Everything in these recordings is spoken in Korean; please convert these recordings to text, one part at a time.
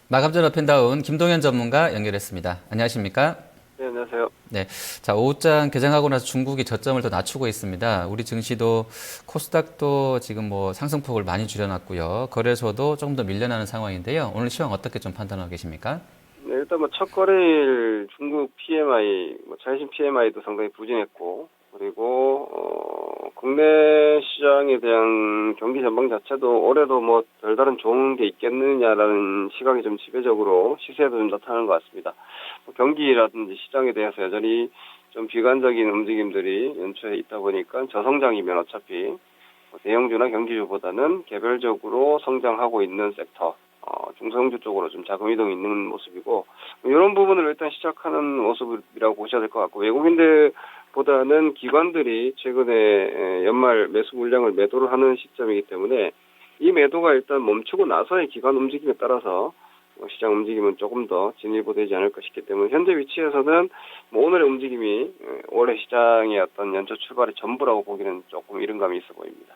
마감전 오픈다운 김동현 전문가 연결했습니다. 안녕하십니까? 네, 안녕하세요. 네. 자, 오후장 개장하고 나서 중국이 저점을 더 낮추고 있습니다. 우리 증시도 코스닥도 지금 뭐 상승폭을 많이 줄여놨고요. 거래소도 조금 더 밀려나는 상황인데요. 오늘 시황 어떻게 좀 판단하고 계십니까? 네, 일단 뭐 첫 거래일 중국 PMI, 자회신 PMI도 상당히 부진했고, 그리고 국내 시장에 대한 경기 전망 자체도 올해도 뭐 별다른 좋은 게 있겠느냐라는 시각이 좀 지배적으로 시세에도 좀 나타나는 것 같습니다. 경기라든지 시장에 대해서 여전히 좀 비관적인 움직임들이 연초에 있다 보니까 저성장이면 어차피 대형주나 경기주보다는 개별적으로 성장하고 있는 섹터, 중소형주 쪽으로 좀 자금 이동이 있는 모습이고, 이런 부분을 일단 시작하는 모습이라고 보셔야 될 것 같고, 외국인들보다는 기관들이 최근에 연말 매수 물량을 매도를 하는 시점이기 때문에 이 매도가 일단 멈추고 나서의 기관 움직임에 따라서 시장 움직임은 조금 더 진일보되지 않을까 싶기 때문에 현재 위치에서는 뭐 오늘의 움직임이 올해 시장의 어떤 연초 출발의 전부라고 보기는 조금 이른 감이 있어 보입니다.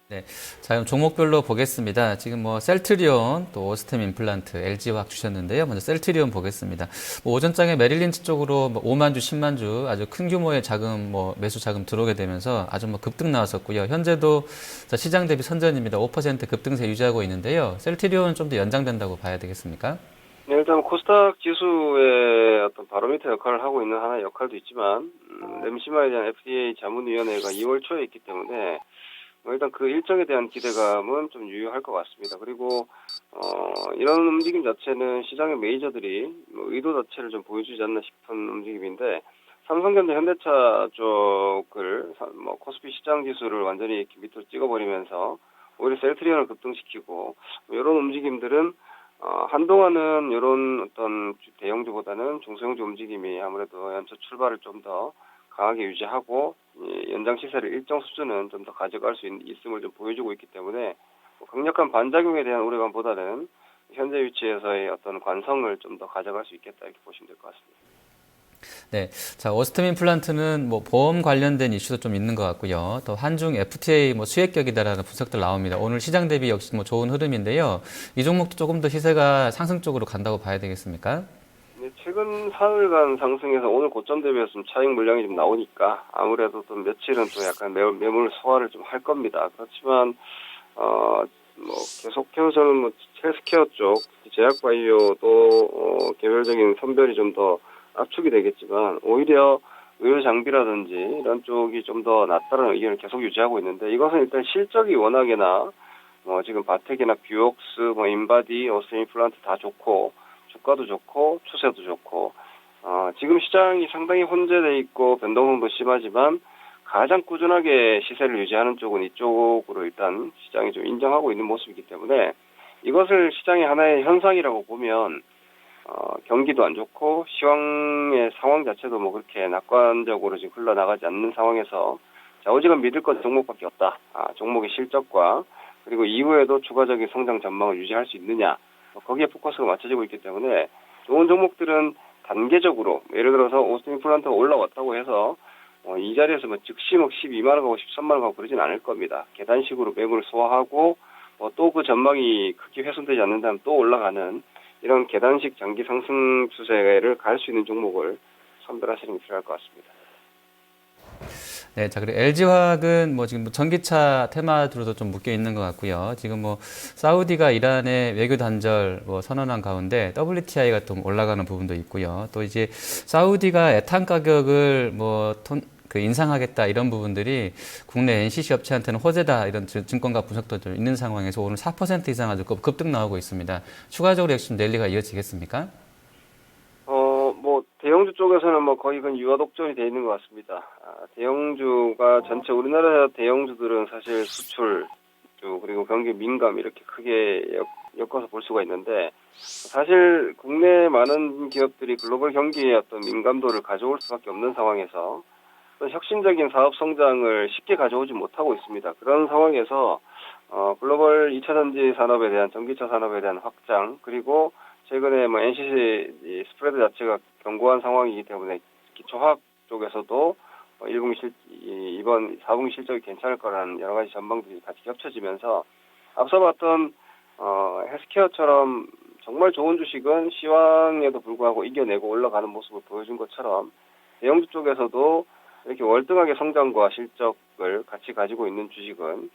네. 자, 그럼 종목별로 보겠습니다. 지금 뭐 셀트리온, 또 오스템 임플란트, LG화학 주셨는데요. 먼저 셀트리온 보겠습니다. 뭐 오전장에 메릴린치 쪽으로 뭐 5만 주, 10만 주 아주 큰 규모의 자금, 뭐 매수 자금 들어오게 되면서 아주 뭐 급등 나왔었고요. 현재도 자, 시장 대비 선전입니다. 5% 급등세 유지하고 있는데요. 셀트리온은 좀 더 연장된다고 봐야 되겠습니까? 네, 일단 코스닥 지수의 어떤 바로미터 역할을 하고 있는 하나의 역할도 있지만 램시마에 대한 FDA 자문위원회가 2월 초에 있기 때문에 일단 그 일정에 대한 기대감은 좀 유효할 것 같습니다. 그리고 이런 움직임 자체는 시장의 메이저들이 뭐 의도 자체를 좀 보여주지 않나 싶은 움직임인데 삼성전자, 현대차 쪽을 뭐 코스피 시장 지수를 완전히 이렇게 밑으로 찍어버리면서 오히려 셀트리온을 급등시키고 이런 움직임들은 한동안은 이런 어떤 대형주보다는 중소형주 움직임이 아무래도 연초 출발을 좀 더 강하게 유지하고 연장 시세를 일정 수준은 좀 더 가져갈 수 있음을 좀 보여주고 있기 때문에 강력한 반작용에 대한 우려감보다는 현재 위치에서의 어떤 관성을 좀 더 가져갈 수 있겠다 이렇게 보시면 될 것 같습니다. 네. 자, 오스템 임플란트는 뭐 보험 관련된 이슈도 좀 있는 것 같고요. 또 한중 FTA 뭐 수혜격이다라는 분석들 나옵니다. 오늘 시장 대비 역시 뭐 좋은 흐름인데요. 이 종목도 조금 더 시세가 상승 쪽으로 간다고 봐야 되겠습니까? 네, 최근 사흘간 상승해서 오늘 고점 대비해서 좀 차익 물량이 좀 나오니까 아무래도 또 며칠은 또 약간 매물 소화를 좀 할 겁니다. 그렇지만 뭐 계속해서는 뭐 헬스케어 쪽 제약바이오도 개별적인 선별이 좀 더 압축이 되겠지만 오히려 의료 장비라든지 이런 쪽이 좀 더 낫다는 의견을 계속 유지하고 있는데 이것은 일단 실적이 워낙에나 지금 바텍이나 뷰옥스, 인바디, 오스템 플란트 다 좋고 주가도 좋고 추세도 좋고 지금 시장이 상당히 혼재돼 있고 변동성도 심하지만 가장 꾸준하게 시세를 유지하는 쪽은 이쪽으로 일단 시장이 좀 인정하고 있는 모습이기 때문에 이것을 시장의 하나의 현상이라고 보면 경기도 안 좋고 시황의 상황 자체도 뭐 그렇게 낙관적으로 지금 흘러나가지 않는 상황에서 자, 오직은 믿을 것 종목밖에 없다. 종목의 실적과 그리고 이후에도 추가적인 성장 전망을 유지할 수 있느냐 거기에 포커스가 맞춰지고 있기 때문에 좋은 종목들은 단계적으로 예를 들어서 오스틴 플란트가 올라왔다고 해서 이 자리에서 뭐 즉시 뭐 12만 원 가고 13만 원 가고 그러진 않을 겁니다. 계단식으로 매물을 소화하고 또 그 전망이 크게 훼손되지 않는다면 또 올라가는 이런 계단식 장기 상승 추세를 갈 수 있는 종목을 선별하시는 게 필요할 것 같습니다. 네, 자, 그리고 LG화학은 뭐 지금 뭐 전기차 테마로도 좀 묶여 있는 것 같고요. 지금 뭐 사우디가 이란의 외교 단절 뭐 선언한 가운데 WTI가 좀 올라가는 부분도 있고요. 또 이제 사우디가 에탄 가격을 그 인상하겠다 이런 부분들이 국내 NCC 업체한테는 호재다 이런 증권가 분석도 좀 있는 상황에서 오늘 4% 이상 아주 급등 나오고 있습니다. 추가적으로 역시 랠리가 이어지겠습니까? 대형주 쪽에서는 뭐 거의 그 유화 독점이 돼 있는 것 같습니다. 대형주가 전체 우리나라 대형주들은 사실 수출주 그리고 경기 민감 이렇게 크게 엮어서 볼 수가 있는데 사실 국내 많은 기업들이 글로벌 경기의 어떤 민감도를 가져올 수밖에 없는 상황에서 어떤 혁신적인 사업 성장을 쉽게 가져오지 못하고 있습니다. 그런 상황에서 글로벌 2차 전지 산업에 대한 전기차 산업에 대한 확장 그리고 최근에 뭐 NCC 스프레드 자체가 견고한 상황이기 때문에 기초화학 쪽에서도 이번 4분기 실적이 괜찮을 거라는 여러 가지 전망들이 같이 겹쳐지면서 앞서 봤던 헬스케어처럼 정말 좋은 주식은 시황에도 불구하고 이겨내고 올라가는 모습을 보여준 것처럼 대형주 쪽에서도 이렇게 월등하게 성장과 실적을 같이 가지고 있는 주식은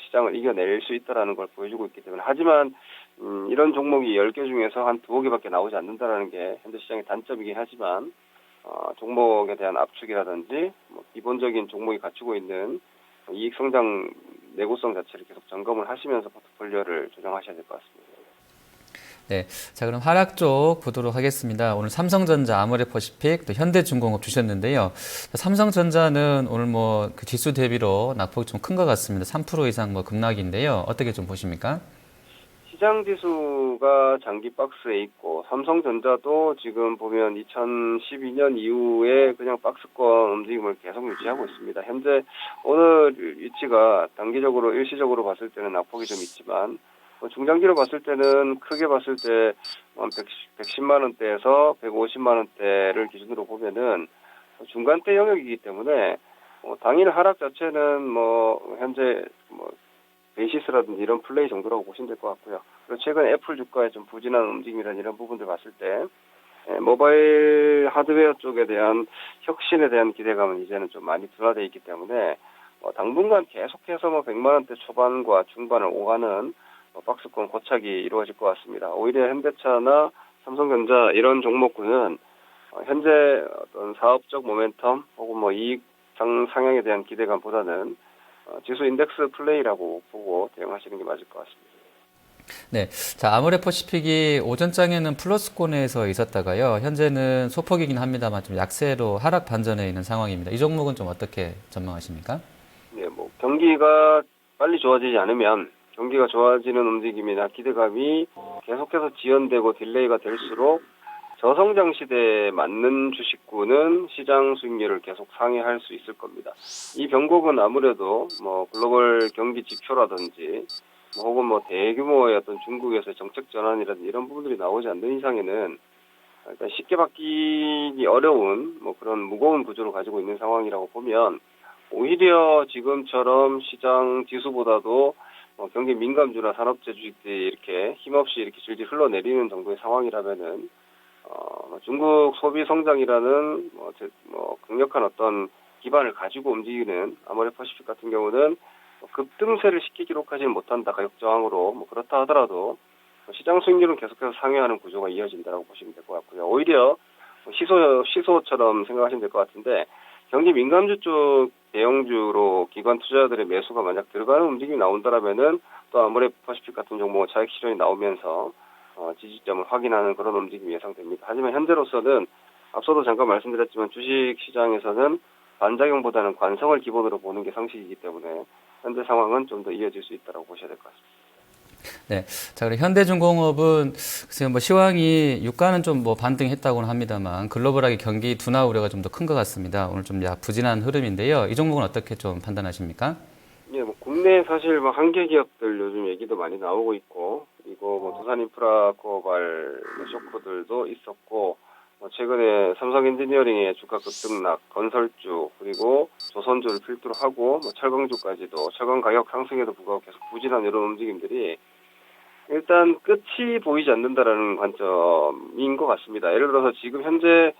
시장을 이겨낼 수 있다는 걸 보여주고 있기 때문에 하지만 이런 종목이 10개 중에서 한 2개밖에 나오지 않는다는 게 현재 시장의 단점이긴 하지만 종목에 대한 압축이라든지 기본적인 종목이 갖추고 있는 이익 성장 내구성 자체를 계속 점검을 하시면서 포트폴리오를 조정하셔야 될 것 같습니다. 네, 자 그럼 하락 쪽 보도록 하겠습니다. 오늘 삼성전자, 아모레퍼시픽, 또 현대중공업 주셨는데요. 삼성전자는 오늘 뭐 그 지수 대비로 낙폭이 좀 큰 것 같습니다. 3% 이상 뭐 급락인데요. 어떻게 좀 보십니까? 시장 지수가 장기 박스에 있고 삼성전자도 지금 보면 2012년 이후에 그냥 박스권 움직임을 계속 유지하고 있습니다. 현재 오늘 위치가 단기적으로 일시적으로 봤을 때는 낙폭이 좀 있지만 중장기로 봤을 때는 크게 봤을 때 110만 원대에서 150만 원대를 기준으로 보면은 중간대 영역이기 때문에 당일 하락 자체는 현재 베이시스라든지 이런 플레이 정도라고 보시면 될 것 같고요. 그리고 최근 애플 주가의 좀 부진한 움직임이라는 이런 부분들 봤을 때 모바일 하드웨어 쪽에 대한 혁신에 대한 기대감은 이제는 좀 많이 둔화되어 있기 때문에 당분간 계속해서 100만 원대 초반과 중반을 오가는 박스권 고착이 이루어질 것 같습니다. 오히려 현대차나 삼성전자 이런 종목군은 현재 어떤 사업적 모멘텀 혹은 이익 상향에 대한 기대감보다는 지수 인덱스 플레이라고 보고 대응하시는 게 맞을 것 같습니다. 네, 자 아모레퍼시픽이 오전장에는 플러스권에서 있었다가요. 현재는 소폭이긴 합니다만 좀 약세로 하락 반전에 있는 상황입니다. 이 종목은 좀 어떻게 전망하십니까? 네, 경기가 빨리 좋아지지 않으면 경기가 좋아지는 움직임이나 기대감이 계속해서 지연되고 딜레이가 될수록 저성장 시대에 맞는 주식군은 시장 수익률을 계속 상회할 수 있을 겁니다. 이 변곡은 아무래도 글로벌 경기 지표라든지 혹은 대규모의 어떤 중국에서의 정책 전환이라든지 이런 부분들이 나오지 않는 이상에는 일단 쉽게 바뀌기 어려운 그런 무거운 구조를 가지고 있는 상황이라고 보면 오히려 지금처럼 시장 지수보다도 경기 민감주나 산업재 주식들이 이렇게 힘없이 이렇게 질질 흘러내리는 정도의 상황이라면은 중국 소비 성장이라는 강력한 어떤 기반을 가지고 움직이는 아모레퍼시픽 같은 경우는 급등세를 쉽게 기록하지는 못한다 가격 저항으로 그렇다 하더라도 시장 수익률은 계속해서 상회하는 구조가 이어진다라고 보시면 될 것 같고요. 오히려 시소처럼 생각하시면 될 것 같은데 경기 민감주 쪽 대형주로 기관 투자자들의 매수가 만약 들어가는 움직임이 나온다라면은 또 아모레퍼시픽 같은 종목은 차익 실현이 나오면서 지지점을 확인하는 그런 움직임이 예상됩니다. 하지만 현재로서는 앞서도 잠깐 말씀드렸지만 주식 시장에서는 반작용보다는 관성을 기본으로 보는 게 상식이기 때문에 현재 상황은 좀 더 이어질 수 있다고 보셔야 될 것 같습니다. 네. 자, 그리고 현대중공업은 글쎄요, 시황이 유가는 좀 반등했다고는 합니다만 글로벌하게 경기 둔화 우려가 좀 더 큰 것 같습니다. 오늘 좀 부진한 흐름인데요. 이 종목은 어떻게 좀 판단하십니까? 예, 국내 사실 한계 기업들 요즘 얘기도 많이 나오고 있고 그리고 두산인프라코발 쇼크들도 있었고 최근에 삼성엔지니어링의 주가 급등락, 건설주 그리고 조선주를 필두로 하고 철강주까지도 철강 가격 상승에도 불구하고 계속 부진한 이런 움직임들이 일단 끝이 보이지 않는다라는 관점인 것 같습니다. 예를 들어서 지금 현재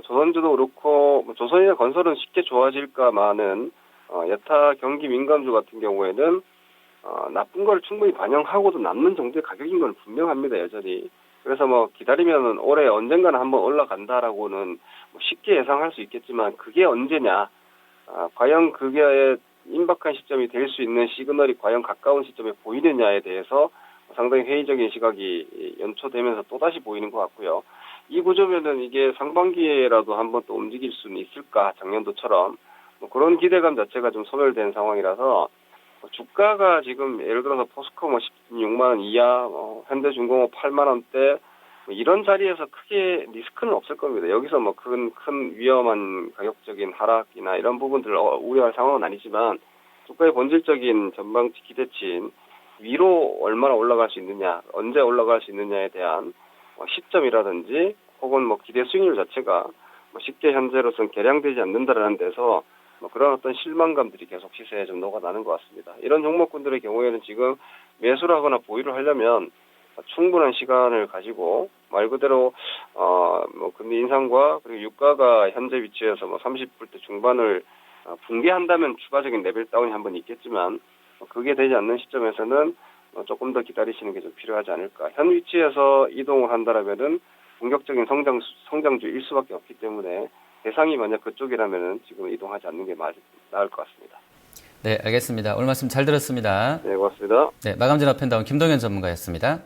조선주도 그렇고 조선이나 건설은 쉽게 좋아질까마는 여타 경기 민감주 같은 경우에는 나쁜 걸 충분히 반영하고도 남는 정도의 가격인 건 분명합니다. 여전히. 그래서 기다리면 올해 언젠가는 한번 올라간다라고는 쉽게 예상할 수 있겠지만 그게 언제냐, 과연 그게 임박한 시점이 될 수 있는 시그널이 과연 가까운 시점에 보이느냐에 대해서 상당히 회의적인 시각이 연초되면서 또다시 보이는 것 같고요. 이 구조면은 이게 상반기에라도 한번 또 움직일 수는 있을까, 작년도처럼 그런 기대감 자체가 좀 소멸된 상황이라서 주가가 지금 예를 들어서 포스코 16만 원 이하, 현대중공업 8만 원대 이런 자리에서 크게 리스크는 없을 겁니다. 여기서 큰 위험한 가격적인 하락이나 이런 부분들을 우려할 상황은 아니지만 주가의 본질적인 전방치 기대치인 위로 얼마나 올라갈 수 있느냐, 언제 올라갈 수 있느냐에 대한 시점이라든지 혹은 기대 수익률 자체가 쉽게 현재로서는 계량되지 않는다라는 데서 그런 어떤 실망감들이 계속 시세에 좀 녹아나는 것 같습니다. 이런 종목군들의 경우에는 지금 매수를 하거나 보유를 하려면 충분한 시간을 가지고 말 그대로 뭐 금리 인상과 그리고 유가가 현재 위치에서 뭐 30불대 중반을 붕괴한다면 추가적인 레벨 다운이 한번 있겠지만 그게 되지 않는 시점에서는 조금 더 기다리시는 게 좀 필요하지 않을까. 현 위치에서 이동을 한다라면은 본격적인 성장주일 수밖에 없기 때문에 대상이 만약 그쪽이라면은 지금 이동하지 않는 게 나을 것 같습니다. 네, 알겠습니다. 오늘 말씀 잘 들었습니다. 네, 고맙습니다. 네, 마감진 업앤다운 김동현 전문가였습니다.